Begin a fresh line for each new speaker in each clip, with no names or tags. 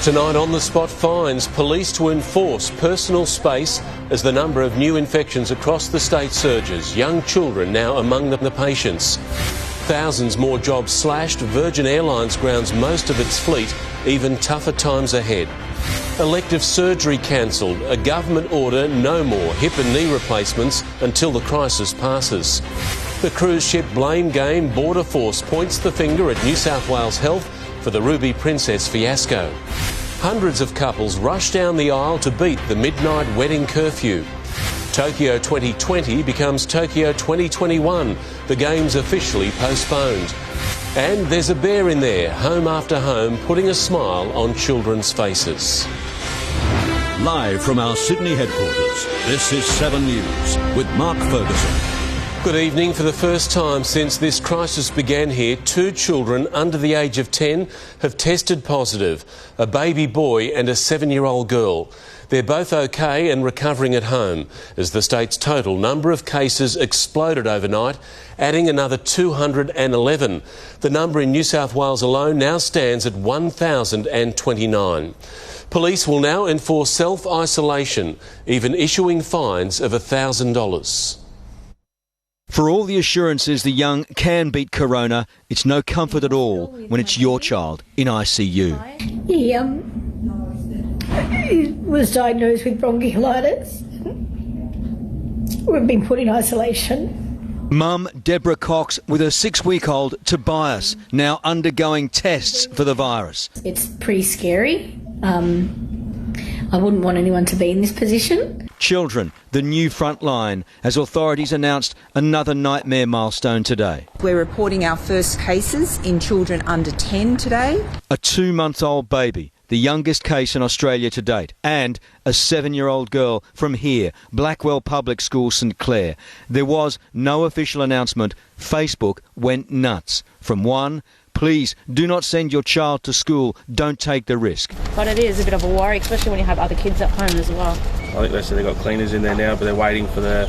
Tonight on The Spot finds police to enforce personal space as the number of new infections across the state surges. Young children now among the patients. Thousands more jobs slashed. Virgin Airlines grounds most of its fleet. Even tougher times ahead. Elective surgery cancelled. A government order, no more hip and knee replacements until the crisis passes. The cruise ship blame game. Border Force points the finger at New South Wales Health for the Ruby Princess fiasco. Hundreds of couples rush down the aisle to beat the midnight wedding curfew. Tokyo 2020 becomes Tokyo 2021. The game's officially postponed. And there's a bear in there, home after home, putting a smile on children's faces.
Live from our Sydney headquarters, this is 7 News with Mark Ferguson.
Good evening. For the first time since this crisis began here, 2 children under the age of 10 have tested positive, a baby boy and a 7-year-old girl. They're both okay and recovering at home as the state's total number of cases exploded overnight, adding another 211. The number in New South Wales alone now stands at 1,029. Police will now enforce self-isolation, even issuing fines of $1,000.
For all the assurances the young can beat corona, it's no comfort at all when it's your child in ICU.
He was diagnosed with bronchiolitis. We've been put in isolation.
Mum Deborah Cox with her 6-week-old Tobias now undergoing tests for the virus.
It's pretty scary. I wouldn't want anyone to be in this position.
Children, the new front line, as authorities announced another nightmare milestone today.
We're reporting our first cases in children under 10 today.
A 2-month-old baby, the youngest case in Australia to date, and a 7-year-old girl from here, Blackwell Public School, St Clair. There was no official announcement. Facebook went nuts. From one, please do not send your child to school, don't take the risk.
But it is a bit of a worry, especially when you have other kids at home as well.
I think they said they've got cleaners in there now, but they're waiting for the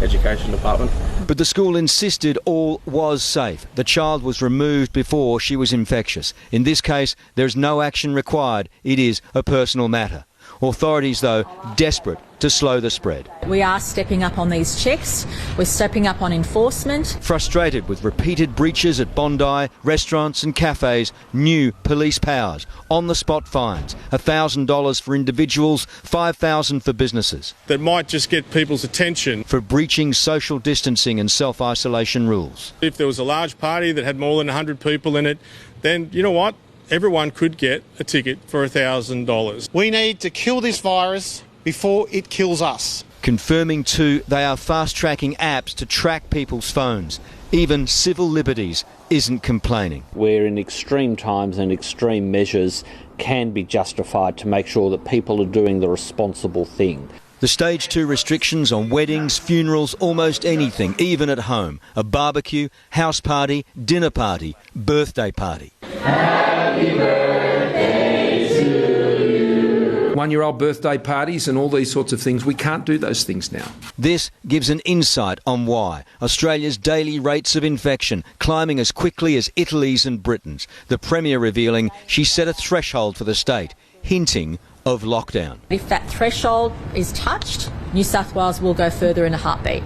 education department.
But the school insisted all was safe. The child was removed before she was infectious. In this case, there's no action required. It is a personal matter. Authorities, though, desperate to slow the spread.
We are stepping up on these checks. We're stepping up on enforcement.
Frustrated with repeated breaches at Bondi, restaurants and cafes, new police powers. On-the-spot fines, $1,000 for individuals, $5,000 for businesses.
That might just get people's attention.
For breaching social distancing and self-isolation rules.
If there was a large party that had more than 100 people in it, then you know what? Everyone could get a ticket for $1,000.
We need to kill this virus before it kills us.
Confirming too, they are fast-tracking apps to track people's phones. Even Civil Liberties isn't complaining.
We're in extreme times and extreme measures can be justified to make sure that people are doing the responsible thing.
The Stage 2 restrictions on weddings, funerals, almost anything, even at home. A barbecue, house party, dinner party, birthday party.
Happy birthday to you.
1-year-old birthday parties and all these sorts of things, we can't do those things now.
This gives an insight on why Australia's daily rates of infection climbing as quickly as Italy's and Britain's. The Premier revealing she set a threshold for the state, hinting of lockdown.
If that threshold is touched, New South Wales will go further in a heartbeat.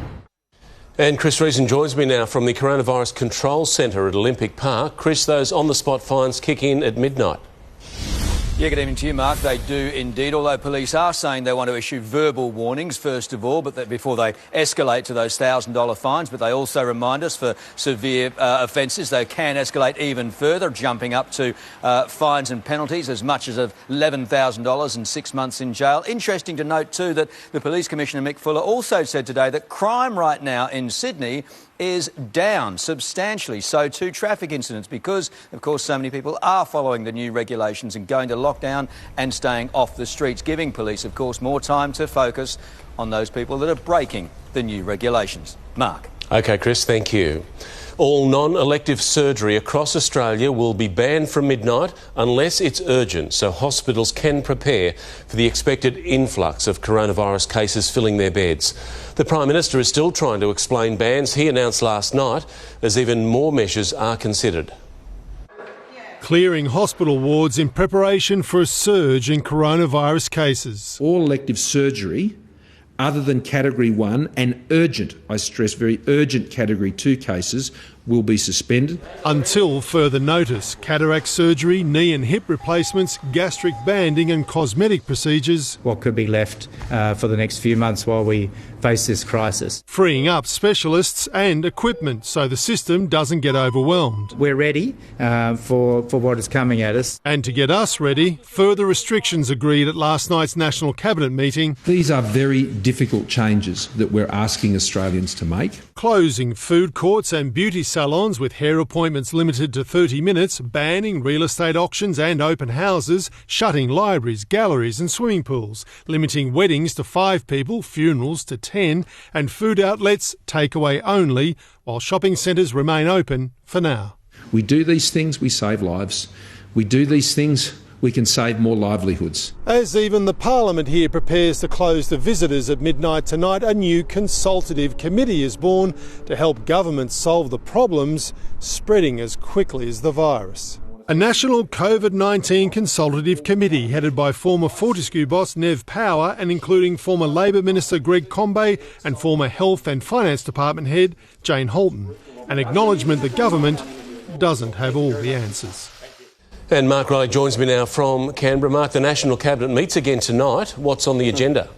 And Chris Reason joins me now from the Coronavirus Control Centre at Olympic Park. Chris, those on-the-spot fines kick in at midnight.
Yeah, good evening to you, Mark. They do indeed, although police are saying they want to issue verbal warnings first of all, but that before they escalate to those $1,000 fines. But they also remind us for severe offences they can escalate even further, jumping up to fines and penalties as much as $11,000 and 6 months in jail. Interesting to note too that the Police Commissioner Mick Fuller also said today that crime right now in Sydney is down substantially, so too traffic incidents, because of course so many people are following the new regulations and going to lockdown and staying off the streets, giving police of course more time to focus on those people that are breaking the new regulations. Mark.
OK, Chris, thank you. All non-elective surgery across Australia will be banned from midnight unless it's urgent, so hospitals can prepare for the expected influx of coronavirus cases filling their beds. The Prime Minister is still trying to explain bans he announced last night as even more measures are considered.
clearing hospital wards in preparation for a surge in coronavirus cases.
All elective surgery other than Category 1 and urgent, I stress very urgent Category 2 cases will be suspended.
Until further notice, cataract surgery, knee and hip replacements, gastric banding and cosmetic procedures.
What could be left for the next few months while we face this crisis.
Freeing up specialists and equipment so the system doesn't get overwhelmed.
We're ready for what is coming at us.
And to get us ready, further restrictions agreed at last night's National Cabinet meeting.
These are very difficult changes that we're asking Australians to make.
Closing food courts and beauty salons with hair appointments limited to 30 minutes, banning real estate auctions and open houses, shutting libraries, galleries and swimming pools, limiting weddings to 5 people, funerals to 10, and food outlets takeaway only, while shopping centres remain open for now.
We do these things, we save lives. We do these things, we can save more livelihoods.
As even the Parliament here prepares to close to visitors at midnight tonight, a new consultative committee is born to help governments solve the problems spreading as quickly as the virus. A national COVID-19 consultative committee headed by former Fortescue boss Nev Power and including former Labor Minister Greg Combet and former Health and Finance Department head Jane Halton. An acknowledgement the government doesn't have all the answers.
And Mark Riley joins me now from Canberra. Mark, the National Cabinet meets again tonight. What's on the agenda?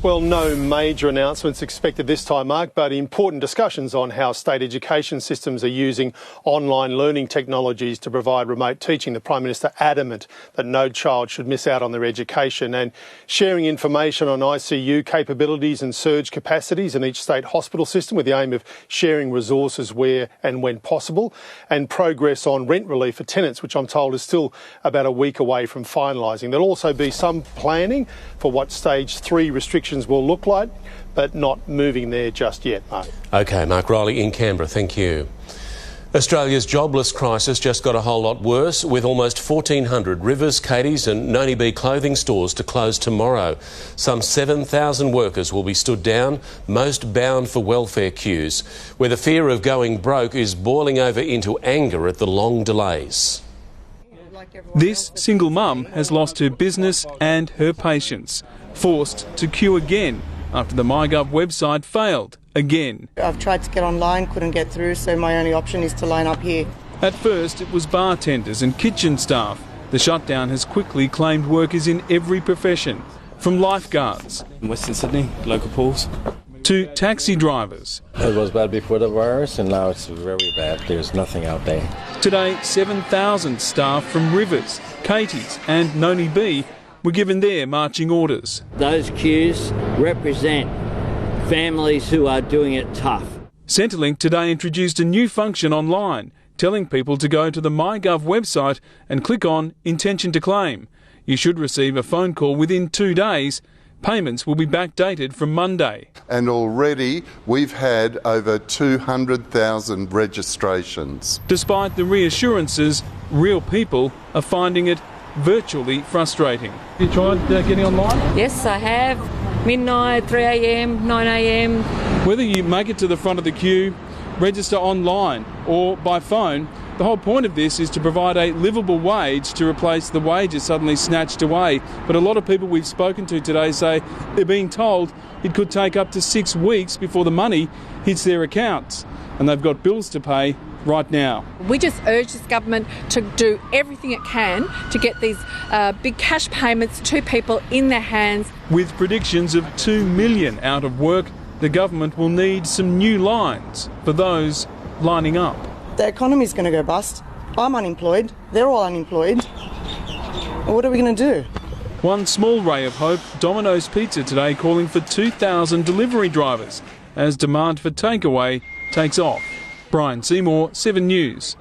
Well, no major announcements expected this time, Mark, but important discussions on how state education systems are using online learning technologies to provide remote teaching. The Prime Minister adamant that no child should miss out on their education, and sharing information on ICU capabilities and surge capacities in each state hospital system with the aim of sharing resources where and when possible, and progress on rent relief for tenants, which I'm told is still about a week away from finalising. There'll also be some planning for what stage 3 restrictions will look like, but not moving there just yet, Mark.
OK, Mark Riley in Canberra, thank you. Australia's jobless crisis just got a whole lot worse, with almost 1,400 Rivers, Katie's and Noni B clothing stores to close tomorrow. Some 7,000 workers will be stood down, most bound for welfare queues, where the fear of going broke is boiling over into anger at the long delays.
This single mum has lost her business and her patients, forced to queue again after the MyGov website failed again.
I've tried to get online, couldn't get through, so my only option is to line up here.
At first it was bartenders and kitchen staff. The shutdown has quickly claimed workers in every profession, from lifeguards
in Western Sydney, local pools,
to taxi drivers.
It was bad before the virus and now it's very bad. There's nothing out there.
Today, 7,000 staff from Rivers, Katie's and Noni B were given their marching orders.
Those queues represent families who are doing it tough.
Centrelink today introduced a new function online, telling people to go to the MyGov website and click on Intention to Claim. You should receive a phone call within 2 days. Payments will be backdated from Monday.
And already we've had over 200,000 registrations.
Despite the reassurances, real people are finding it virtually frustrating. You tried getting online?
Yes, I have. Midnight, 3 a.m, 9 a.m.
Whether you make it to the front of the queue, register online or by phone, the whole point of this is to provide a livable wage to replace the wages suddenly snatched away. But a lot of people we've spoken to today say they're being told it could take up to 6 weeks before the money hits their accounts, and they've got bills to pay right now.
We just urge this government to do everything it can to get these big cash payments to people in their hands.
With predictions of 2 million out of work, the government will need some new lines for those lining up.
The economy's going to go bust. I'm unemployed. They're all unemployed. What are we going to do?
One small ray of hope, Domino's Pizza today calling for 2,000 delivery drivers as demand for takeaway takes off. Brian Seymour, 7 News.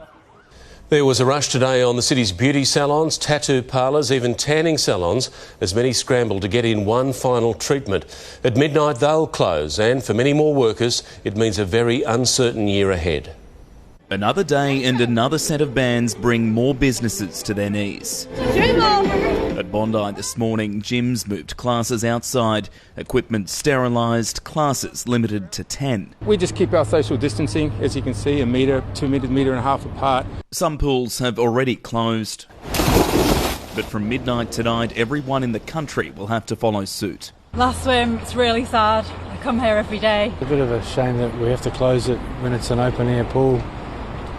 There was a rush today on the city's beauty salons, tattoo parlours, even tanning salons, as many scrambled to get in one final treatment. At midnight they'll close, and for many more workers it means a very uncertain year ahead.
Another day and another set of bans bring more businesses to their knees.
At Bondi this morning, gyms moved classes outside, equipment sterilised, classes limited to 10.
We just keep our social distancing, as you can see, 1 metre, 2 metres, metre and a half apart.
Some pools have already closed. But from midnight tonight, everyone in the country will have to follow suit.
Last swim, it's really sad. I come here every day.
A bit of a shame that we have to close it when it's an open air pool.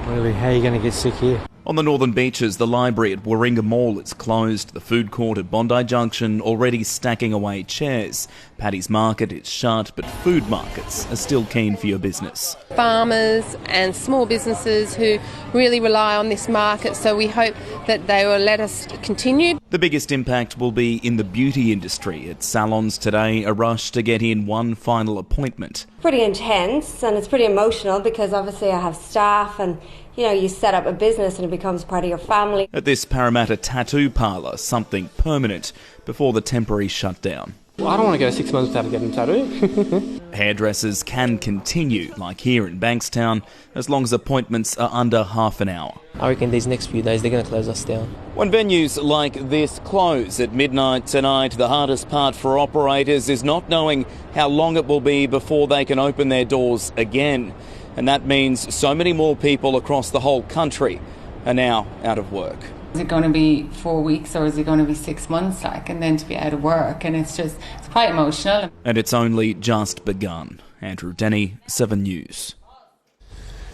Really, how are you going to get sick here?
On the northern beaches, the library at Warringah Mall is closed. The food court at Bondi Junction already stacking away chairs. Paddy's Market is shut, but food markets are still keen for your business.
Farmers and small businesses who really rely on this market, so we hope that they will let us continue.
The biggest impact will be in the beauty industry. At salons today, a rush to get in one final appointment.
Pretty intense, and it's pretty emotional because obviously I have staff and you set up a business and it becomes part of your family.
At this Parramatta tattoo parlour, something permanent before the temporary shutdown.
Well, I don't want to go 6 months without getting a tattoo.
Hairdressers can continue, like here in Bankstown, as long as appointments are under half an hour.
I reckon these next few days they're going to close us down.
When venues like this close at midnight tonight, the hardest part for operators is not knowing how long it will be before they can open their doors again. And that means so many more people across the whole country are now out of work.
Is it going to be 4 weeks or is it going to be 6 months, and then to be out of work? And it's quite emotional.
And it's only just begun. Andrew Denny, 7 News.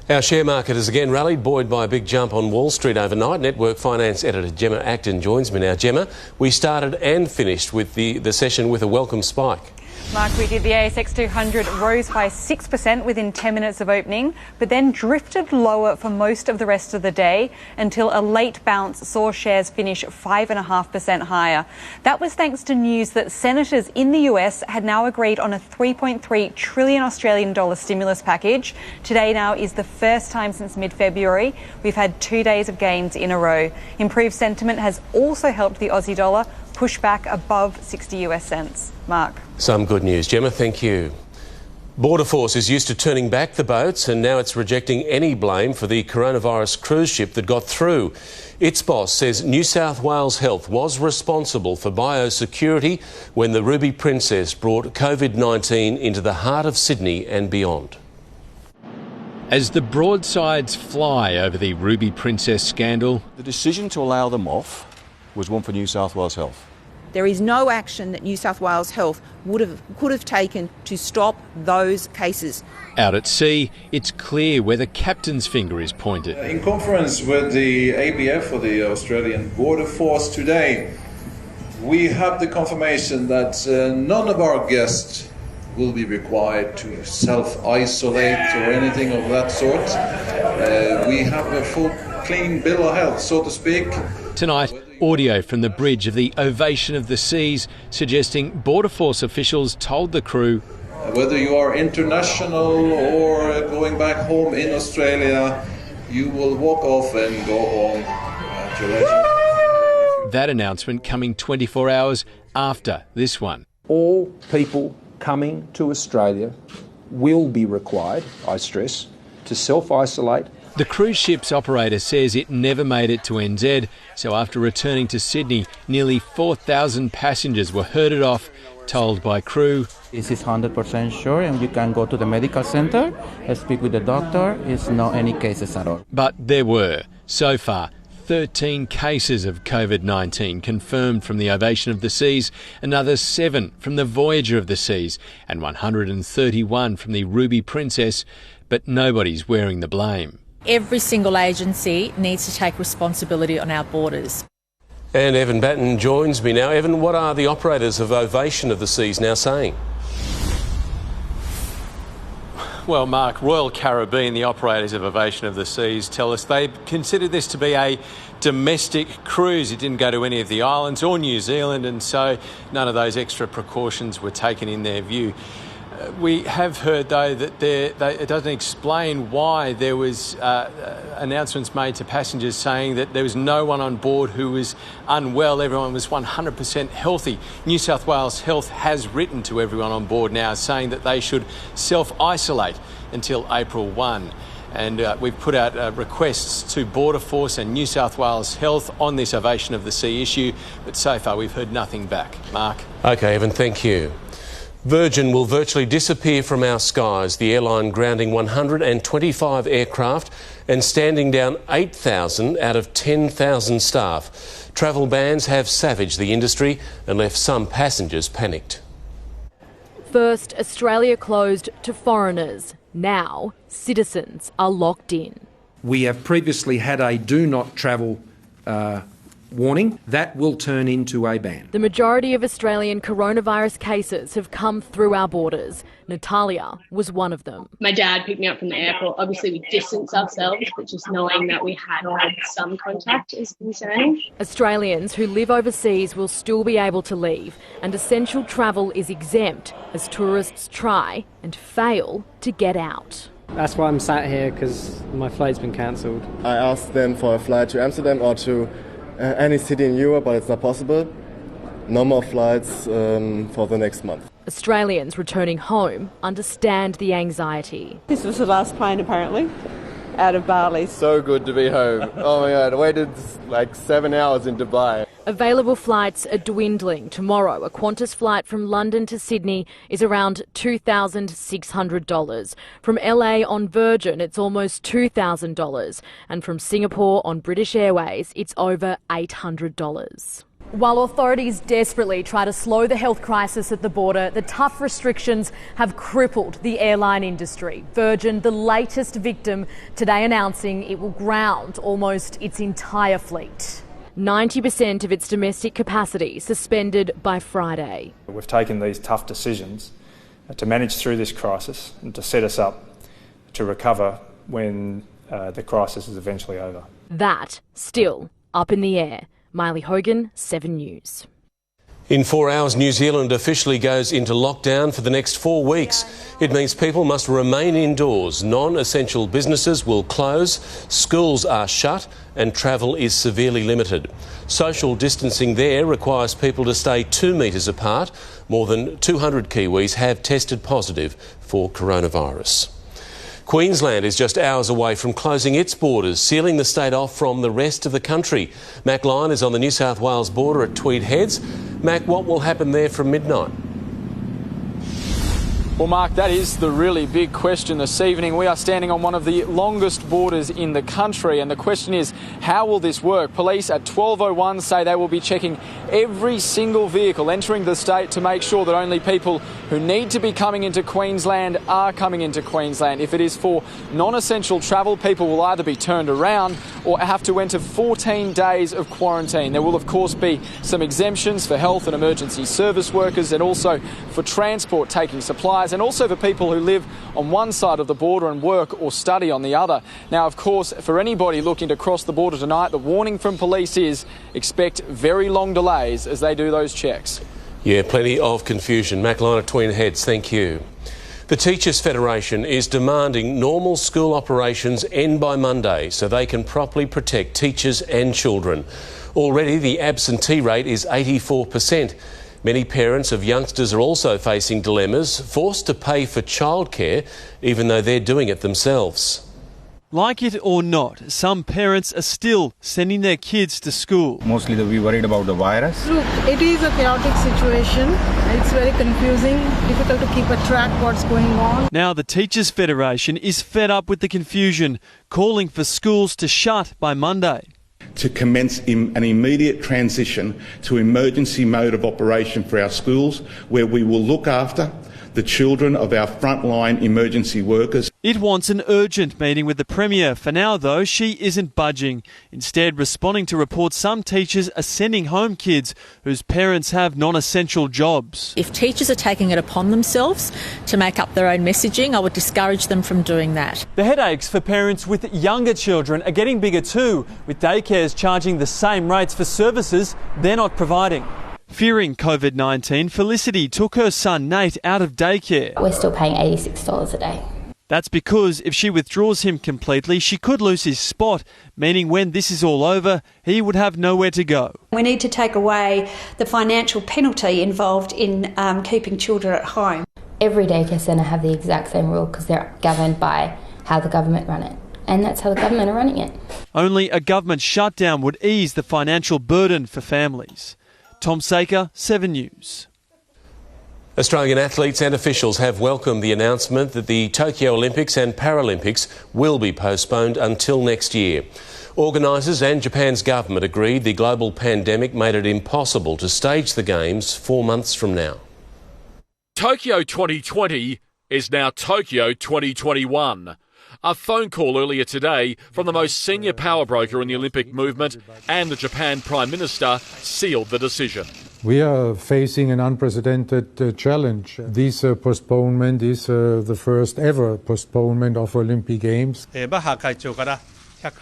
Our share market has again rallied, buoyed by a big jump on Wall Street overnight. Network Finance Editor Gemma Acton joins me now. Gemma, we started and finished with the session with a welcome spike.
Mark, we did the ASX 200 rose by 6% within 10 minutes of opening, but then drifted lower for most of the rest of the day until a late bounce saw shares finish 5.5% higher. That was thanks to news that senators in the US had now agreed on a $3.3 trillion Australian dollar stimulus package. Today now is the first time since mid-February we've had 2 days of gains in a row. Improved sentiment has also helped the Aussie dollar push back above 60 US cents. Mark.
Some good news. Gemma, thank you. Border Force is used to turning back the boats and now it's rejecting any blame for the coronavirus cruise ship that got through. Its boss says New South Wales Health was responsible for biosecurity when the Ruby Princess brought COVID-19 into the heart of Sydney and beyond.
As the broadsides fly over the Ruby Princess scandal,
the decision to allow them off was one for New South Wales Health.
There is no action that New South Wales Health could have taken to stop those cases.
Out at sea, it's clear where the captain's finger is pointed.
In conference with the ABF, or the Australian Border Force, today, we have the confirmation that none of our guests will be required to self-isolate or anything of that sort. We have a full clean bill of health, so to speak.
Tonight, audio from the bridge of the Ovation of the Seas suggesting Border Force officials told the crew,
whether you are international or going back home in Australia, you will walk off and go home at your leisure.
That announcement coming 24 hours after this one.
All people coming to Australia will be required, I stress, to self-isolate.
The cruise ship's operator says it never made it to NZ, so after returning to Sydney, nearly 4,000 passengers were herded off, told by crew,
"This is 100% sure and you can go to the medical centre and speak with the doctor. It's not any cases at all."
But there were, so far, 13 cases of COVID-19 confirmed from the Ovation of the Seas, another 7 from the Voyager of the Seas, and 131 from the Ruby Princess, but nobody's wearing the blame.
Every single agency needs to take responsibility on our borders.
And Evan Batten joins me now. Evan, what are the operators of Ovation of the Seas now saying?
Well, Mark, Royal Caribbean, the operators of Ovation of the Seas, tell us they consider this to be a domestic cruise. It didn't go to any of the islands or New Zealand, and so none of those extra precautions were taken in their view. We have heard, though, that it doesn't explain why there was announcements made to passengers saying that there was no one on board who was unwell. Everyone was 100% healthy. New South Wales Health has written to everyone on board now saying that they should self-isolate until April 1. And we've put out requests to Border Force and New South Wales Health on this Ovation of the Sea issue, but so far we've heard nothing back. Mark?
OK, Evan, thank you. Virgin will virtually disappear from our skies, the airline grounding 125 aircraft and standing down 8,000 out of 10,000 staff. Travel bans have savaged the industry and left some passengers panicked.
First, Australia closed to foreigners. Now, citizens are locked in.
We have previously had a do not travel warning. That will turn into a ban.
The majority of Australian coronavirus cases have come through our borders. Natalia was one of them.
My dad picked me up from the airport. Obviously, we distanced ourselves, but just knowing that we had some contact is concerning.
Australians who live overseas will still be able to leave, and essential travel is exempt as tourists try and fail to get out.
That's why I'm sat here, because my flight's been cancelled.
I asked them for a flight to Amsterdam or to any city in Europe, but it's not possible. No more flights for the next month.
Australians returning home understand the anxiety.
This was the last plane, apparently, out of Bali.
So good to be home. Oh my God, I waited like 7 hours in Dubai.
Available flights are dwindling. Tomorrow, a Qantas flight from London to Sydney is around $2,600. From LA on Virgin, it's almost $2,000. And from Singapore on British Airways, it's over $800. While authorities desperately try to slow the health crisis at the border, the tough restrictions have crippled the airline industry. Virgin, the latest victim, today announcing it will ground almost its entire fleet. 90% of its domestic capacity suspended by Friday.
We've taken these tough decisions to manage through this crisis and to set us up to recover when the crisis is eventually over.
That still up in the air. Miley Hogan, 7 News.
In 4 hours, New Zealand officially goes into lockdown for the next 4 weeks. It means people must remain indoors. Non-essential businesses will close, schools are shut and travel is severely limited. Social distancing there requires people to stay 2 metres apart. More than 200 Kiwis have tested positive for coronavirus. Queensland is just hours away from closing its borders, sealing the state off from the rest of the country. Mac Lyon is on the New South Wales border at Tweed Heads. Mac, what will happen there from midnight?
Well, Mark, that is the really big question this evening. We are standing on one of the longest borders in the country, and the question is, how will this work? Police at 12:01 say they will be checking every single vehicle entering the state to make sure that only people who need to be coming into Queensland are coming into Queensland. If it is for non-essential travel, people will either be turned around or have to enter 14 days of quarantine. There will, of course, be some exemptions for health and emergency service workers and also for transport taking supplies, and also for people who live on one side of the border and work or study on the other. Now, of course, for anybody looking to cross the border tonight, the warning from police is expect very long delays as they do those checks.
Yeah, plenty of confusion. Mac Lyon at Tweed Heads, thank you. The Teachers Federation is demanding normal school operations end by Monday so they can properly protect teachers and children. Already the absentee rate is 84%. Many parents of youngsters are also facing dilemmas, forced to pay for childcare even though they're doing it themselves.
Like it or not, some parents are still sending their kids to school.
Mostly we're worried about the virus.
Look, it is a chaotic situation. It's very confusing, difficult to keep a track what's going on.
Now the Teachers Federation is fed up with the confusion, calling for schools to shut by Monday.
To commence an immediate transition to emergency mode of operation for our schools, where we will look after the children of our frontline emergency workers.
It wants an urgent meeting with the Premier. For now, though, she isn't budging, instead responding to reports some teachers are sending home kids whose parents have non-essential jobs.
If teachers are taking it upon themselves to make up their own messaging, I would discourage them from doing that.
The headaches for parents with younger children are getting bigger too, with daycares charging the same rates for services they're not providing. Fearing COVID-19, Felicity took her son Nate out of daycare.
We're still paying $86 a day.
That's because if she withdraws him completely, she could lose his spot, meaning when this is all over, he would have nowhere to go.
We need to take away the financial penalty involved in keeping children at home.
Every daycare centre have the exact same rule because they're governed by how the government run it. and that's how the government are running it.
Only a government shutdown would ease the financial burden for families. Tom Saker, 7 News.
Australian athletes and officials have welcomed the announcement that the Tokyo Olympics and Paralympics will be postponed until next year. Organisers and Japan's government agreed the global pandemic made it impossible to stage the Games 4 months from now.
Tokyo 2020 is now Tokyo 2021. A phone call earlier today from the most senior power broker in the Olympic movement and the Japan Prime Minister sealed the decision.
We are facing an unprecedented challenge. This postponement is the first ever postponement of Olympic Games.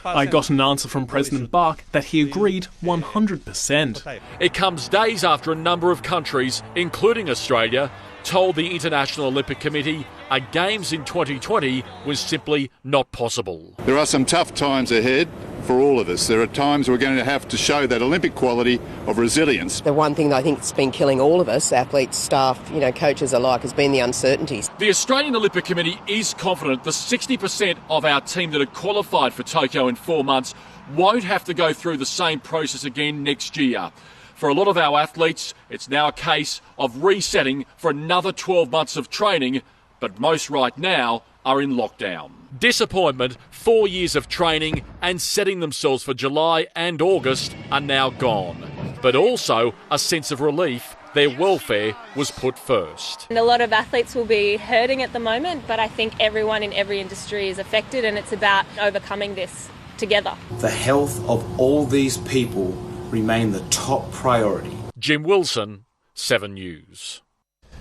I got an answer from President Bach that he agreed 100%.
It comes days after a number of countries, including Australia, told the International Olympic Committee a Games in 2020 was simply not possible.
There are some tough times ahead for all of us. There are times we're going to have to show that Olympic quality of resilience.
The one thing that I think has been killing all of us, athletes, staff, coaches alike, has been the uncertainties.
The Australian Olympic Committee is confident the 60% of our team that had qualified for Tokyo in 4 months won't have to go through the same process again next year. For a lot of our athletes, it's now a case of resetting for another 12 months of training, but most right now are in lockdown. Disappointment, 4 years of training and setting themselves for July and August are now gone. But also a sense of relief their welfare was put first.
And a lot of athletes will be hurting at the moment, but I think everyone in every industry is affected, and it's about overcoming this together.
The health of all these people remain the top priority.
Jim Wilson, 7 News.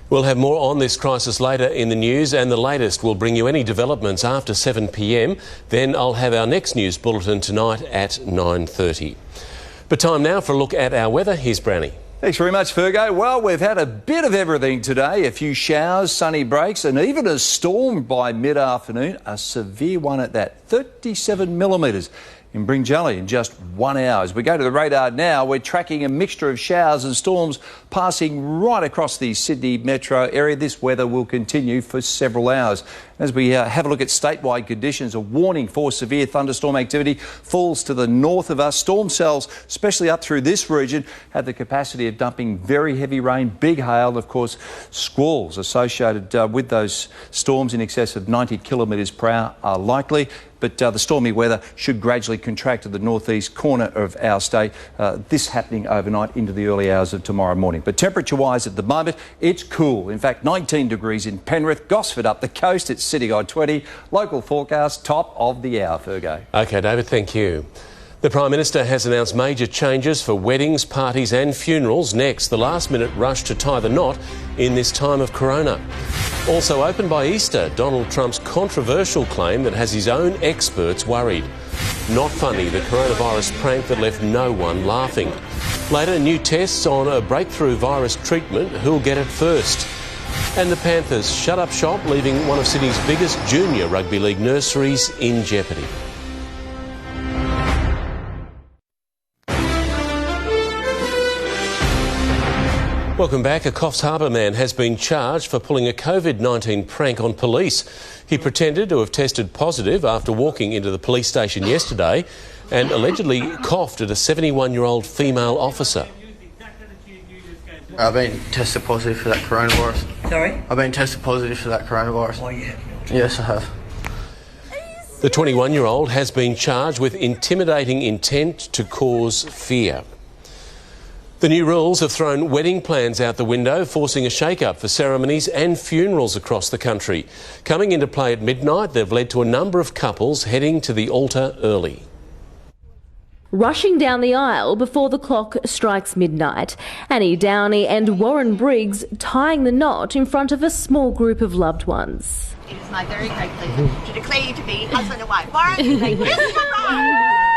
We'll have more on this crisis later in the news, and the latest will bring you any developments after 7 p.m. Then I'll have our next news bulletin tonight at 9:30. But time now for a look at our weather. Here's Brownie.
Thanks very much, Fergo. Well, we've had a bit of everything today. A few showers, sunny breaks, and even a storm by mid-afternoon. A severe one at that, 37 millimetres in Bringelly in just 1 hour. As we go to the radar now, we're tracking a mixture of showers and storms passing right across the Sydney metro area. This weather will continue for several hours. As we have a look at statewide conditions, a warning for severe thunderstorm activity falls to the north of us. Storm cells, especially up through this region, have the capacity of dumping very heavy rain, big hail, and of course squalls associated with those storms in excess of 90 kilometres per hour are likely. But the stormy weather should gradually contract to the northeast corner of our state, this happening overnight into the early hours of tomorrow morning. But temperature-wise at the moment, it's cool. In fact, 19 degrees in Penrith, Gosford up the coast, it's sitting on 20. Local forecast, top of the hour, Fergo.
OK, David, thank you. The Prime Minister has announced major changes for weddings, parties and funerals. Next, the last-minute rush to tie the knot in this time of corona. Also open by Easter, Donald Trump's controversial claim that has his own experts worried. Not funny, the coronavirus prank that left no one laughing. Later, new tests on a breakthrough virus treatment. Who'll get it first? And the Panthers shut up shop, leaving one of Sydney's biggest junior rugby league nurseries in jeopardy. Welcome back. A Coffs Harbour man has been charged for pulling a COVID-19 prank on police. He pretended to have tested positive after walking into the police station yesterday and allegedly coughed at a 71-year-old female officer.
I've been tested positive for that coronavirus.
Sorry?
I've been tested positive for that coronavirus.
Oh, yeah.
Yes, I have.
The 21-year-old has been charged with intimidating intent to cause fear. The new rules have thrown wedding plans out the window, forcing a shake-up for ceremonies and funerals across the country. Coming into play at midnight, they've led to a number of couples heading to the altar early.
Rushing down the aisle before the clock strikes midnight. Annie Downey and Warren Briggs tying the knot in front of a small group of loved ones.
It is my very great pleasure to declare you to be husband and wife. Warren, say yes, my bride.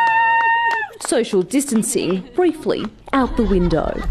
Social distancing briefly out the window.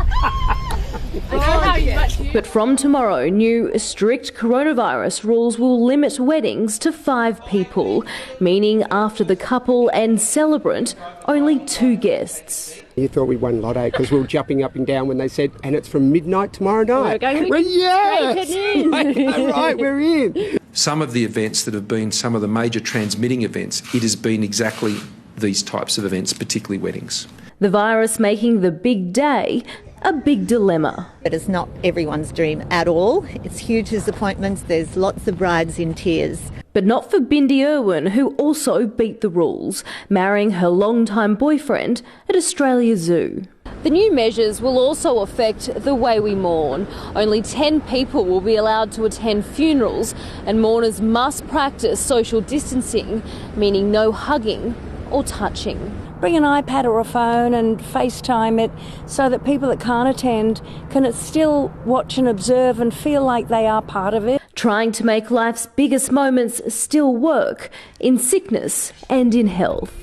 But from tomorrow, new strict coronavirus rules will limit weddings to 5 people, meaning after the couple and celebrant, only 2 guests.
You thought we won Lotto because we were jumping up and down when they said, and it's from midnight tomorrow night.
We're
yes! Right, we're in.
some of the events that have been some of the major transmitting events, it has been exactly these types of events, particularly weddings.
The virus making the big day a big dilemma.
It is not everyone's dream at all. It's huge disappointments. There's lots of brides in tears.
But not for Bindi Irwin, who also beat the rules, marrying her longtime boyfriend at Australia Zoo. The new measures will also affect the way we mourn. Only 10 people will be allowed to attend funerals, and mourners must practice social distancing, meaning no hugging or touching.
Bring an iPad or a phone and FaceTime it so that people that can't attend can still watch and observe and feel like they are part of it.
Trying to make life's biggest moments still work in sickness and in health.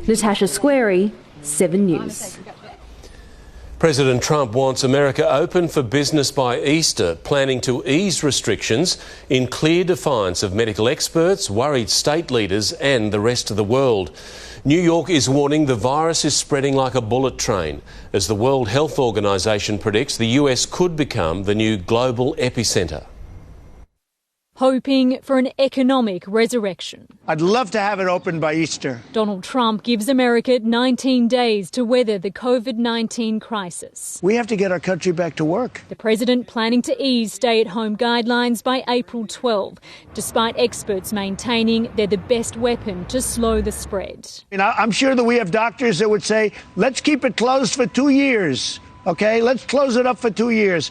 Natasha Squarey, 7 News.
President Trump wants America open for business by Easter, planning to ease restrictions in clear defiance of medical experts, worried state leaders and the rest of the world. New York is warning the virus is spreading like a bullet train. As the World Health Organization predicts, the US could become the new global epicentre.
Hoping for an economic resurrection.
I'd love to have it open by Easter.
Donald Trump gives America 19 days to weather the COVID-19 crisis.
We have to get our country back to work.
The president planning to ease stay-at-home guidelines by April 12, despite experts maintaining they're the best weapon to slow the spread.
I'm sure that we have doctors that would say, let's keep it closed for 2 years, okay? Let's close it up for 2 years.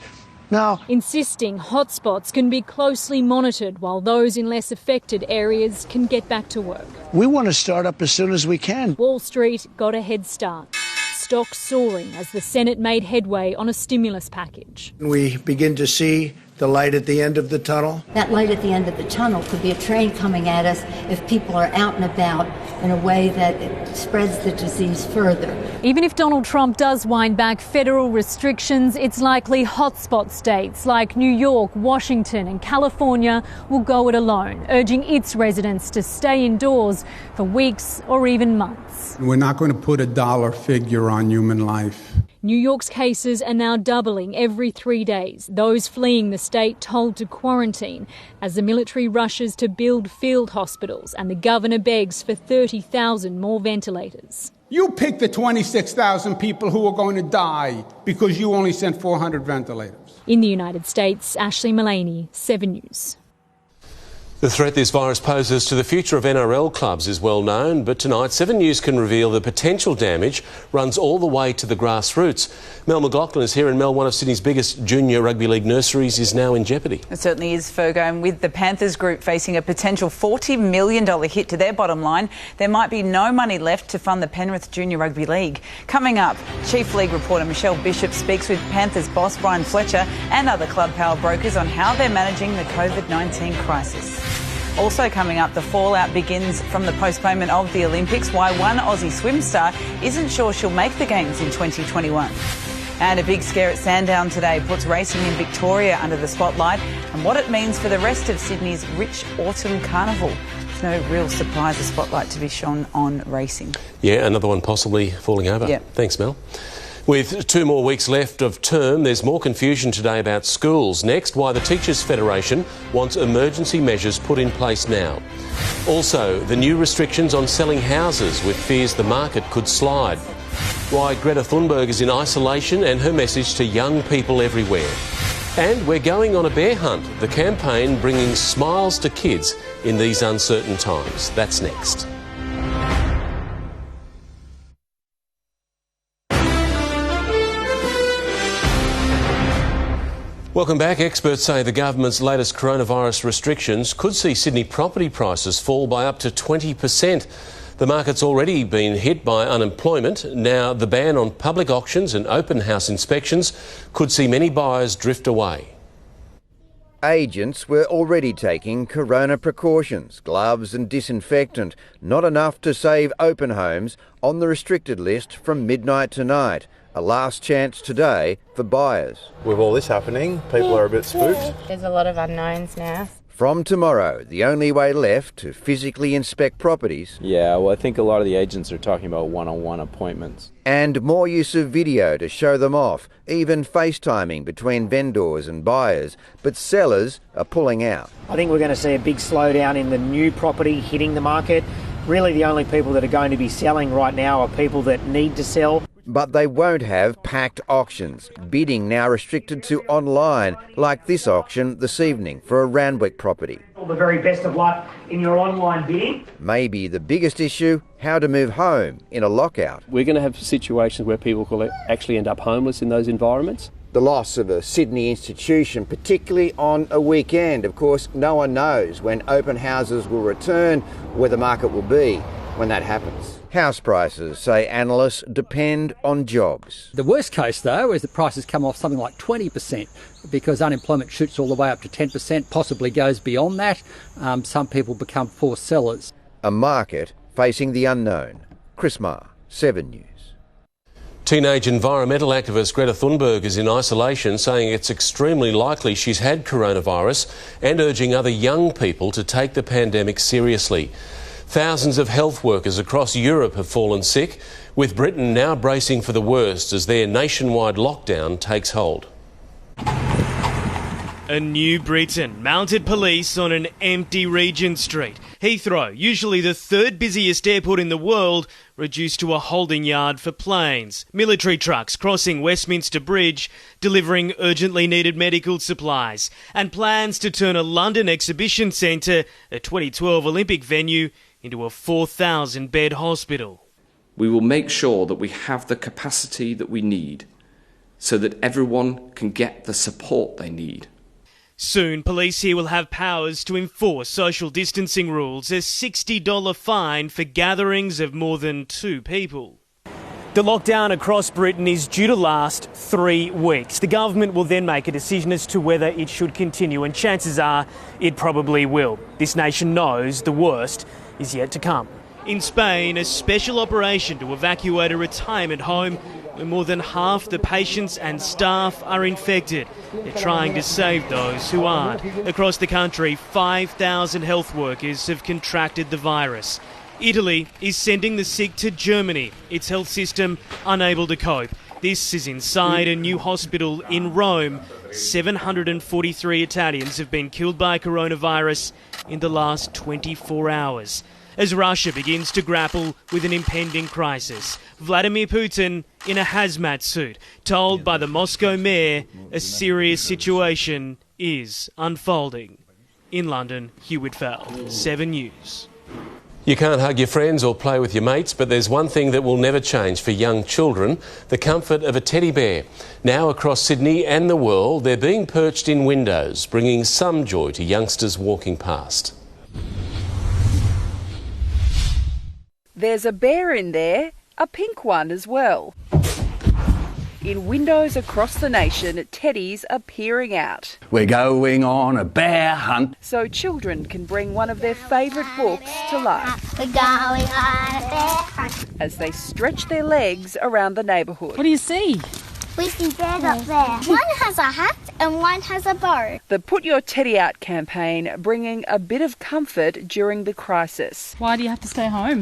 Now,
insisting hotspots can be closely monitored while those in less affected areas can get back to work.
We want to start up as soon as we can.
Wall Street got a head start. Stocks soaring as the Senate made headway on a stimulus package.
We begin to see the light at the end of the tunnel.
That light at the end of the tunnel could be a train coming at us if people are out and about in a way that spreads the disease further.
Even if Donald Trump does wind back federal restrictions, it's likely hotspot states like New York, Washington and California will go it alone, urging its residents to stay indoors for weeks or even months.
We're not going to put a dollar figure on human life.
New York's cases are now doubling every 3 days, those fleeing the state told to quarantine as the military rushes to build field hospitals and the governor begs for 30,000 more ventilators.
You pick the 26,000 people who are going to die because you only sent 400 ventilators.
In the United States, Ashley Mullaney, 7 News.
The threat this virus poses to the future of NRL clubs is well known, but tonight 7 News can reveal the potential damage runs all the way to the grassroots. Mel McLaughlin is here, and Mel, one of Sydney's biggest junior rugby league nurseries, is now in jeopardy.
It certainly is, Fergo, and with the Panthers group facing a potential $40 million hit to their bottom line, there might be no money left to fund the Penrith Junior Rugby League. Coming up, Chief League reporter Michelle Bishop speaks with Panthers boss Brian Fletcher and other club power brokers on how they're managing the COVID-19 crisis. Also coming up, the fallout begins from the postponement of the Olympics, why one Aussie swim star isn't sure she'll make the Games in 2021. And a big scare at Sandown today puts racing in Victoria under the spotlight and what it means for the rest of Sydney's rich autumn carnival. It's no real surprise a spotlight to be shone on racing.
Yeah, another one possibly falling over.
Yeah.
Thanks, Mel. With 2 more weeks left of term, there's more confusion today about schools. Next, why the Teachers' Federation wants emergency measures put in place now. Also, the new restrictions on selling houses with fears the market could slide. Why Greta Thunberg is in isolation and her message to young people everywhere. And we're going on a bear hunt, the campaign bringing smiles to kids in these uncertain times. That's next. Welcome back. Experts say the government's latest coronavirus restrictions could see Sydney property prices fall by up to 20%. The market's already been hit by unemployment. Now the ban on public auctions and open house inspections could see many buyers drift away.
Agents were already taking corona precautions, gloves and disinfectant, not enough to save open homes on the restricted list from midnight tonight. A last chance today for buyers.
With all this happening, people are a bit spooked.
There's a lot of unknowns now.
From tomorrow, the only way left to physically inspect properties.
Yeah, well, I think a lot of the agents are talking about one-on-one appointments.
And more use of video to show them off, even FaceTiming between vendors and buyers. But sellers are pulling out.
I think we're going to see a big slowdown in the new property hitting the market. Really, the only people that are going to be selling right now are people that need to sell.
But they won't have packed auctions. Bidding now restricted to online, like this auction this evening for a Randwick property.
All the very best of luck in your online bidding.
Maybe the biggest issue, how to move home in a lockout.
We're going to have situations where people will actually end up homeless in those environments.
The loss of a Sydney institution, particularly on a weekend. Of course, no one knows when open houses will return, where the market will be when that happens. House prices, say analysts, depend on jobs.
The worst case, though, is the prices come off something like 20% because unemployment shoots all the way up to 10%, possibly goes beyond that. Some people become forced sellers.
A market facing the unknown. Chris Marr, 7 News.
Teenage environmental activist Greta Thunberg is in isolation, saying it's extremely likely she's had coronavirus and urging other young people to take the pandemic seriously. Thousands of health workers across Europe have fallen sick, with Britain now bracing for the worst as their nationwide lockdown takes hold.
A new Britain, mounted police on an empty Regent Street. Heathrow, usually the third busiest airport in the world, reduced to a holding yard for planes. Military trucks crossing Westminster Bridge, delivering urgently needed medical supplies. And plans to turn a London exhibition centre, a 2012 Olympic venue, into a 4,000-bed hospital.
We will make sure that we have the capacity that we need so that everyone can get the support they need.
Soon, police here will have powers to enforce social distancing rules, a $60 fine for gatherings of more than 2 people. The lockdown across Britain is due to last 3 weeks. The government will then make a decision as to whether it should continue, and chances are it probably will. This nation knows the worst is yet to come. In Spain, a special operation to evacuate a retirement home where more than half the patients and staff are infected. They're trying to save those who aren't. Across the country, 5,000 health workers have contracted the virus. Italy is sending the sick to Germany, its health system unable to cope. This is inside a new hospital in Rome. 743 Italians have been killed by coronavirus in the last 24 hours. As Russia begins to grapple with an impending crisis, Vladimir Putin in a hazmat suit, told by the Moscow mayor a serious situation is unfolding. In London, Hugh Whitfeld, 7 News.
You can't hug your friends or play with your mates, but there's one thing that will never change for young children: the comfort of a teddy bear. Now across Sydney and the world, they're being perched in windows, bringing some joy to youngsters walking past.
There's a bear in there, a pink one as well. In windows across the nation, teddies are peering out.
We're going on a bear hunt.
So children can bring one of their favourite books to life.
We're going on a bear hunt.
As they stretch their legs around the neighbourhood.
What do you see?
We see bears up there. One has a hat and one has a bow.
The Put Your Teddy Out campaign bringing a bit of comfort during the crisis.
Why do you have to stay home?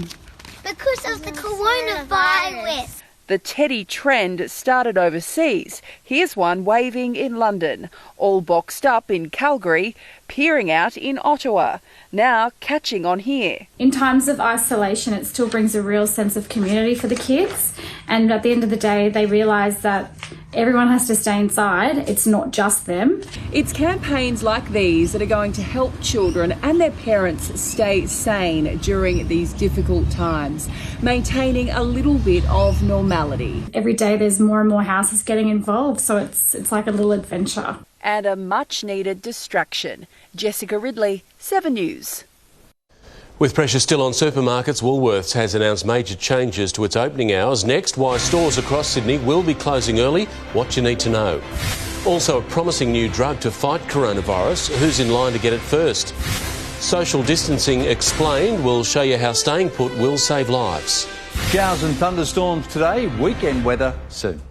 Because of the coronavirus.
The teddy trend started overseas. Here's one waving in London, all boxed up in Calgary, peering out in Ottawa, now catching on here.
In times of isolation, it still brings a real sense of community for the kids, and at the end of the day, they realise that everyone has to stay inside. It's not just them.
It's campaigns like these that are going to help children and their parents stay sane during these difficult times, maintaining a little bit of normality.
Every day there's more and more houses getting involved, so it's like a little adventure.
And a much-needed distraction. Jessica Ridley, 7 News.
With pressure still on supermarkets, Woolworths has announced major changes to its opening hours. Next, why stores across Sydney will be closing early, what you need to know. Also, a promising new drug to fight coronavirus. Who's in line to get it first? Social distancing explained. We'll show you how staying put will save lives.
Showers and thunderstorms today, weekend weather soon.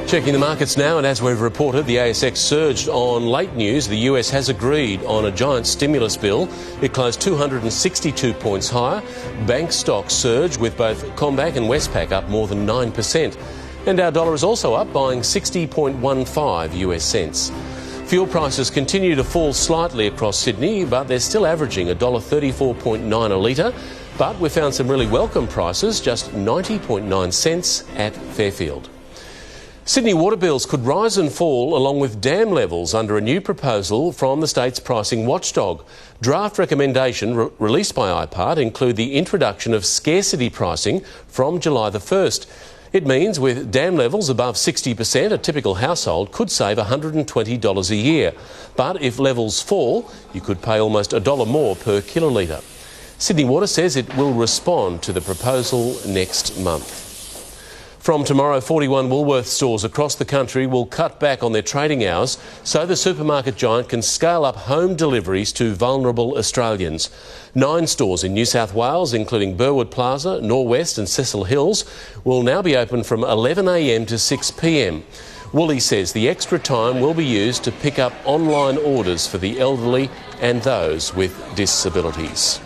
Checking the markets now, and as we've reported, the ASX surged on late news. The US has agreed on a giant stimulus bill. It closed 262 points higher. Bank stocks surged with both CommBank and Westpac up more than 9%. And our dollar is also up, buying 60.15 US cents. Fuel prices continue to fall slightly across Sydney, but they're still averaging $1.34.9 a litre. But we found some really welcome prices, just 90.9 cents at Fairfield. Sydney water bills could rise and fall along with dam levels under a new proposal from the state's pricing watchdog. Draft recommendation released by IPART include the introduction of scarcity pricing from July the 1st. It means with dam levels above 60%, a typical household could save $120 a year. But if levels fall, you could pay almost $1 more per kilolitre. Sydney Water says it will respond to the proposal next month. From tomorrow, 41 Woolworths stores across the country will cut back on their trading hours so the supermarket giant can scale up home deliveries to vulnerable Australians. 9 stores in New South Wales, including Burwood Plaza, Norwest and Cecil Hills, will now be open from 11 a.m. to 6 p.m. Woolies says the extra time will be used to pick up online orders for the elderly and those with disabilities.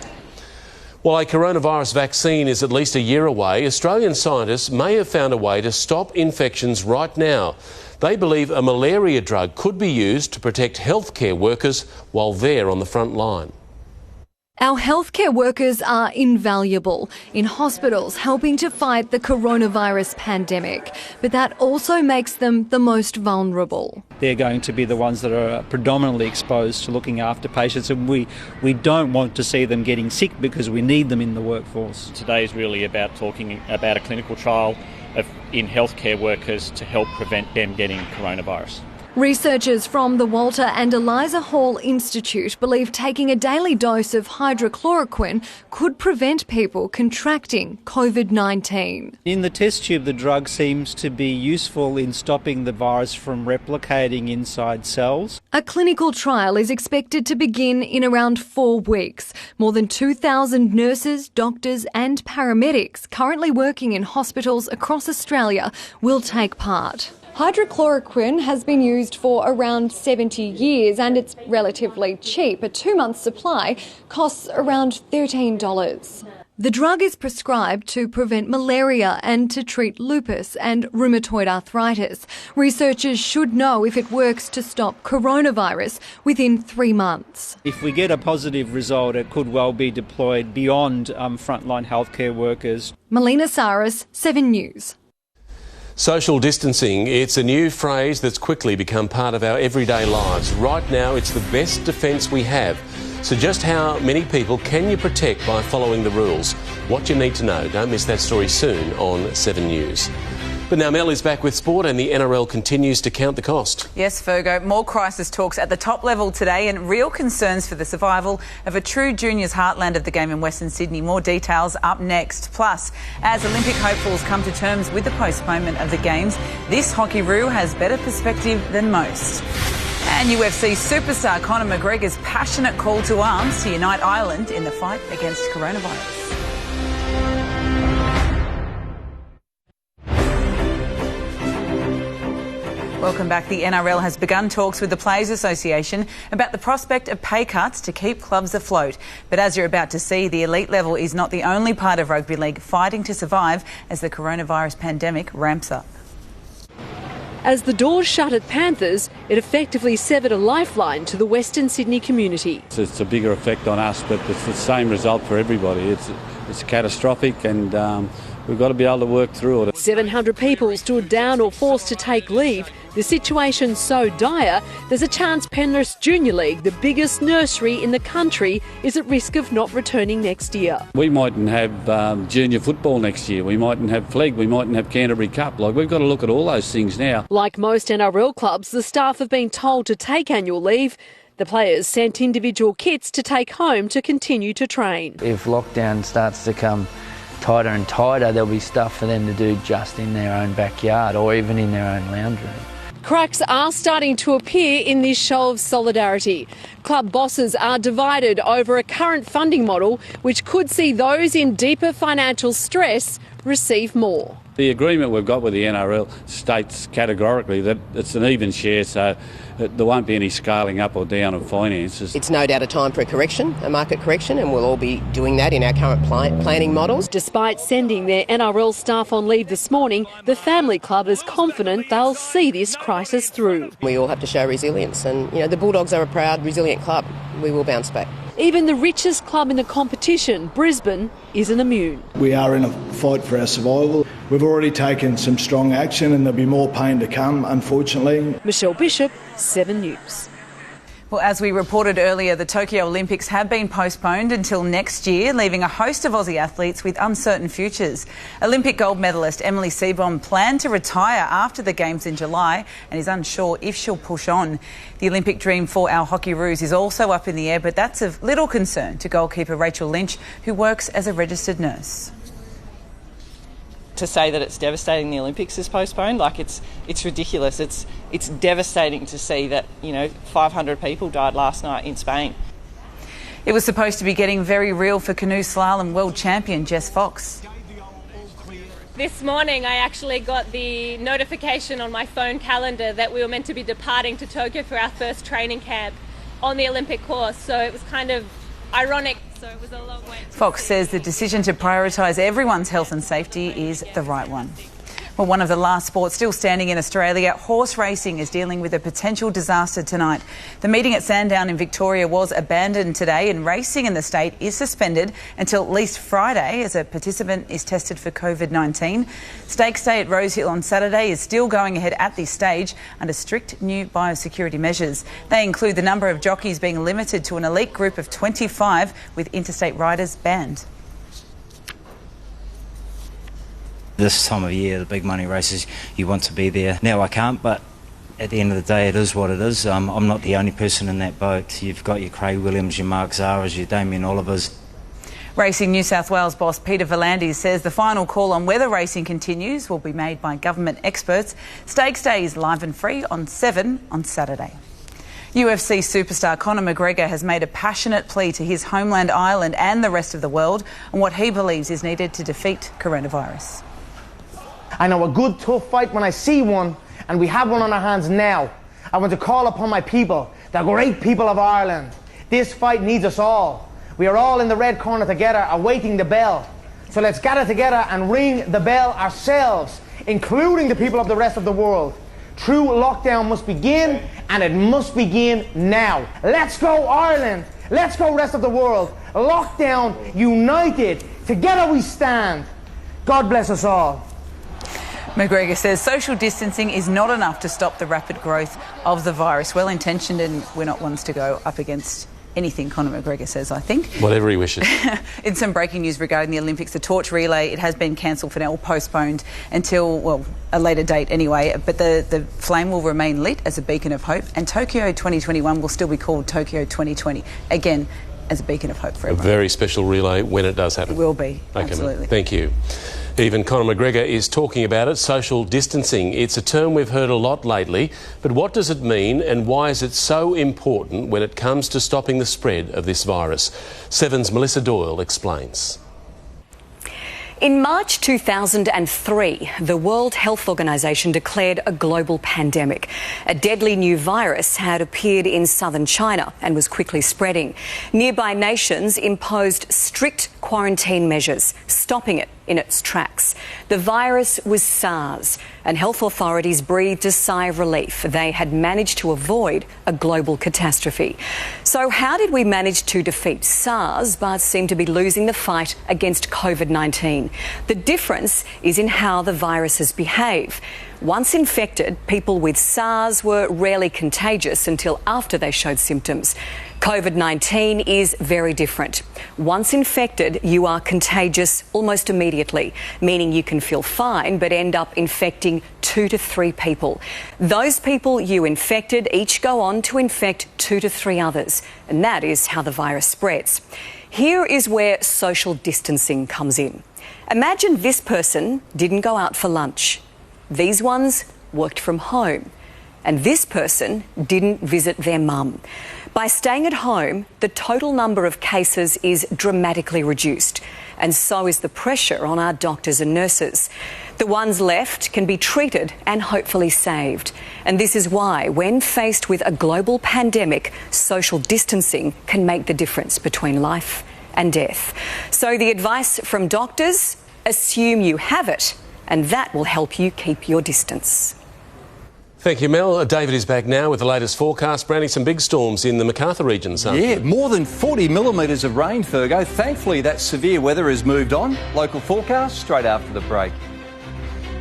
While a coronavirus vaccine is at least a year away, Australian scientists may have found a way to stop infections right now. They believe a malaria drug could be used to protect healthcare workers while they're on the front line.
Our healthcare workers are invaluable in hospitals helping to fight the coronavirus pandemic, but that also makes them the most vulnerable.
They're going to be the ones that are predominantly exposed to looking after patients, and we don't want to see them getting sick because we need them in the workforce.
Today is really about talking about a clinical trial in healthcare workers to help prevent them getting coronavirus.
Researchers from the Walter and Eliza Hall Institute believe taking a daily dose of hydrochloroquine could prevent people contracting COVID-19.
In the test tube, the drug seems to be useful in stopping the virus from replicating inside cells.
A clinical trial is expected to begin in around 4 weeks. More than 2,000 nurses, doctors and paramedics currently working in hospitals across Australia will take part. Hydrochloroquine has been used for around 70 years and it's relatively cheap. A 2-month supply costs around $13. The drug is prescribed to prevent malaria and to treat lupus and rheumatoid arthritis. Researchers should know if it works to stop coronavirus within 3 months.
If we get a positive result, it could well be deployed beyond frontline healthcare workers.
Melina Saris, 7 News.
Social distancing, it's a new phrase that's quickly become part of our everyday lives. Right now, it's the best defence we have. So just how many people can you protect by following the rules? What you need to know. Don't miss that story soon on 7 News. But now Mel is back with sport and the NRL continues to count the cost.
Yes, Fergo, more crisis talks at the top level today and real concerns for the survival of a true juniors heartland of the game in Western Sydney. More details up next. Plus, as Olympic hopefuls come to terms with the postponement of the Games, this hockey-roo has better perspective than most. And UFC superstar Conor McGregor's passionate call to arms to unite Ireland in the fight against coronavirus. Welcome back. The NRL has begun talks with the Players Association about the prospect of pay cuts to keep clubs afloat. But as you're about to see, the elite level is not the only part of rugby league fighting to survive as the coronavirus pandemic ramps up.
As the doors shut at Panthers, it effectively severed a lifeline to the Western Sydney community.
It's a bigger effect on us, but it's the same result for everybody. It's catastrophic and we've got to be able to work through it.
700 people stood down or forced to take leave. The situation's so dire, there's a chance Penrith's Junior League, the biggest nursery in the country, is at risk of not returning next year.
We mightn't have junior football next year. We mightn't have flag. We mightn't have Canterbury Cup. We've got to look at all those things now.
Like most NRL clubs, the staff have been told to take annual leave. The players sent individual kits to take home to continue to train.
If lockdown starts to come tighter and tighter, there'll be stuff for them to do just in their own backyard or even in their own lounge room.
Cracks are starting to appear in this show of solidarity. Club bosses are divided over a current funding model which could see those in deeper financial stress receive more.
The agreement we've got with the NRL states categorically that it's an even share, so there won't be any scaling up or down of finances.
It's no doubt a time for a correction, a market correction, and we'll all be doing that in our current planning models.
Despite sending their NRL staff on leave this morning, the Family Club is confident they'll see this crisis through.
We all have to show resilience, and the Bulldogs are a proud, resilient club. We will bounce back.
Even the richest club in the competition, Brisbane, isn't immune.
We are in a fight for our survival. We've already taken some strong action and there'll be more pain to come, unfortunately.
Michelle Bishop, 7 News.
Well, as we reported earlier, the Tokyo Olympics have been postponed until next year, leaving a host of Aussie athletes with uncertain futures. Olympic gold medalist Emily Seebohm planned to retire after the Games in July and is unsure if she'll push on. The Olympic dream for our Hockeyroos is also up in the air, but that's of little concern to goalkeeper Rachel Lynch, who works as a registered nurse.
To say that it's devastating the Olympics is postponed, it's ridiculous. It's devastating to see that 500 people died last night in Spain.
It was supposed to be getting very real for canoe slalom world champion Jess Fox.
This morning I actually got the notification on my phone calendar that we were meant to be departing to Tokyo for our first training camp on the Olympic course, so it was kind of ironic. So it was a long way.
Fox says the decision to prioritise everyone's health and safety is the right one. Well, one of the last sports still standing in Australia, horse racing is dealing with a potential disaster tonight. The meeting at Sandown in Victoria was abandoned today and racing in the state is suspended until at least Friday as a participant is tested for COVID-19. Stakes Day at Rosehill on Saturday is still going ahead at this stage under strict new biosecurity measures. They include the number of jockeys being limited to an elite group of 25 with interstate riders banned.
This time of year, the big money races, you want to be there. Now I can't, but at the end of the day, it is what it is. I'm not the only person in that boat. You've got your Craig Williams, your Mark Zaras, your Damien Olivers.
Racing New South Wales boss Peter V'landys says the final call on whether racing continues will be made by government experts. Stakes Day is live and free on 7 on Saturday. UFC superstar Conor McGregor has made a passionate plea to his homeland Ireland and the rest of the world on what he believes is needed to defeat coronavirus.
I know a good tough fight when I see one, and we have one on our hands now. I want to call upon my people, the great people of Ireland. This fight needs us all. We are all in the red corner together, awaiting the bell. So let's gather together and ring the bell ourselves, including the people of the rest of the world. True lockdown must begin, and it must begin now. Let's go Ireland. Let's go rest of the world. Lockdown, united. Together we stand. God bless us all.
McGregor says social distancing is not enough to stop the rapid growth of the virus. Well-intentioned, and we're not ones to go up against anything Conor McGregor says, I think.
Whatever he wishes.
In some breaking news regarding the Olympics, the torch relay, it has been cancelled for now, or postponed until, well, a later date anyway. But the flame will remain lit as a beacon of hope, and Tokyo 2021 will still be called Tokyo 2020. Again, as a beacon of hope for everyone.
A very special relay when it does happen.
It will be,
okay,
absolutely.
Thank you. Even Conor McGregor is talking about it, social distancing. It's a term we've heard a lot lately, but what does it mean and why is it so important when it comes to stopping the spread of this virus? Seven's Melissa Doyle explains.
In March 2003, the World Health Organization declared a global pandemic. A deadly new virus had appeared in southern China and was quickly spreading. Nearby nations imposed strict quarantine measures, stopping it in its tracks. The virus was SARS, and health authorities breathed a sigh of relief. They had managed to avoid a global catastrophe. So how did we manage to defeat SARS but seem to be losing the fight against COVID-19? The difference is in how the viruses behave. Once infected, people with SARS were rarely contagious until after they showed symptoms. COVID-19 is very different. Once infected, you are contagious almost immediately, meaning you can feel fine but end up infecting 2 to 3 people. Those people you infected each go on to infect 2 to 3 others, and that is how the virus spreads. Here is where social distancing comes in. Imagine this person didn't go out for lunch. These ones worked from home. And this person didn't visit their mum. By staying at home, the total number of cases is dramatically reduced. and so is the pressure on our doctors and nurses. The ones left can be treated and hopefully saved. And this is why, when faced with a global pandemic, social distancing can make the difference between life and death. So the advice from doctors: assume you have it, and that will help you keep your distance.
Thank you, Mel. David is back now with the latest forecast. Brownie, some big storms in the Macarthur region this afternoon.
Yeah, more than 40 millimetres of rain, Fergo. Thankfully, that severe weather has moved on. Local forecast straight after the break.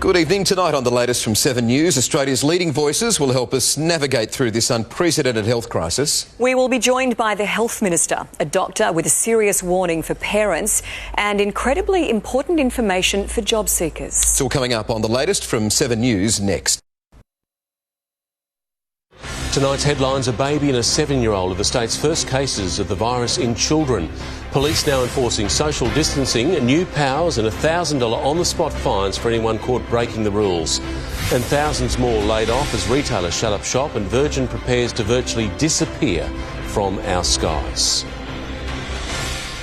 Good evening. Tonight on the latest from 7 News, Australia's leading voices will help us navigate through this unprecedented health crisis.
We will be joined by the Health Minister, a doctor with a serious warning for parents and incredibly important information for job seekers.
It's all coming up on the latest from 7 News next.
Tonight's headlines: a baby and a 7-year-old are the state's first cases of the virus in children. Police now enforcing social distancing, new powers and $1,000 on-the-spot fines for anyone caught breaking the rules. And thousands more laid off as retailers shut up shop and Virgin prepares to virtually disappear from our skies.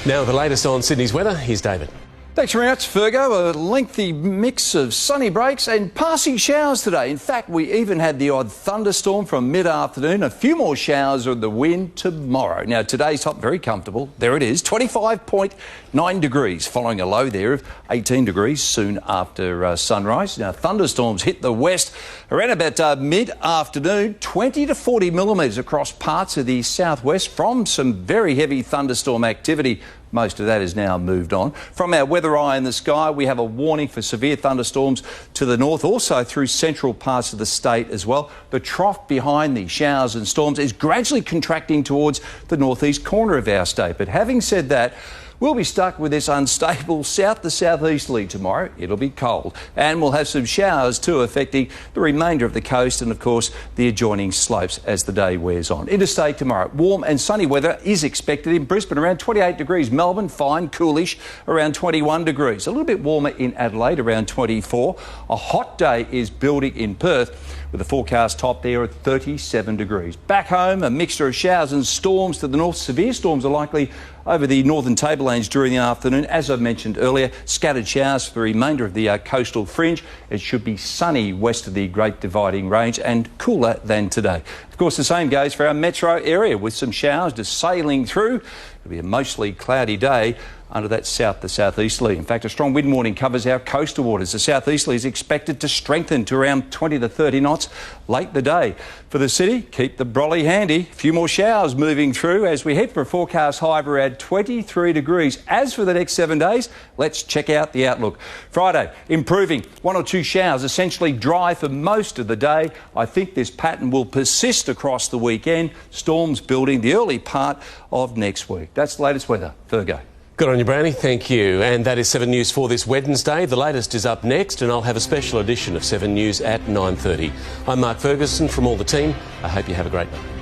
Now the latest on Sydney's weather, here's David.
Thanks very much, Fergo. A lengthy mix of sunny breaks and passing showers today. In fact, we even had the odd thunderstorm from mid-afternoon. A few more showers of the wind tomorrow. Now, today's top, very comfortable. There it is, 25.9 degrees, following a low there of 18 degrees soon after sunrise. Now, thunderstorms hit the west around about mid-afternoon, 20 to 40 millimetres across parts of the southwest from some very heavy thunderstorm activity. Most of that has now moved on. From our weather eye in the sky, we have a warning for severe thunderstorms to the north, also through central parts of the state as well. The trough behind the showers and storms is gradually contracting towards the northeast corner of our state. But having said that, we'll be stuck with this unstable south to southeasterly tomorrow. It'll be cold and we'll have some showers too, affecting the remainder of the coast and of course the adjoining slopes as the day wears on. Interstate tomorrow, warm and sunny weather is expected in Brisbane, around 28 degrees. Melbourne, fine, coolish, around 21 degrees. A little bit warmer in Adelaide, around 24. A hot day is building in Perth, with a forecast top there at 37 degrees. Back home, a mixture of showers and storms to the north. Severe storms are likely over the northern tablelands during the afternoon. As I mentioned earlier, scattered showers for the remainder of the coastal fringe. It should be sunny west of the Great Dividing Range and cooler than today. Of course, the same goes for our metro area, with some showers just sailing through. It'll be a mostly cloudy day under that south to southeasterly. In fact, a strong wind warning covers our coastal waters. The southeasterly is expected to strengthen to around 20 to 30 knots late in the day. For the city, keep the brolly handy. A few more showers moving through as we head for a forecast high of around 23 degrees. As for the next 7 days, let's check out the outlook. Friday, improving. 1 or 2 showers, essentially dry for most of the day. I think this pattern will persist across the weekend. Storms building the early part of next week. That's the latest weather. Fergo.
Good on you, Brownie. Thank you. And that is 7 News for this Wednesday. The latest is up next, and I'll have a special edition of 7 News at 9:30. I'm Mark Ferguson from all the team. I hope you have a great night.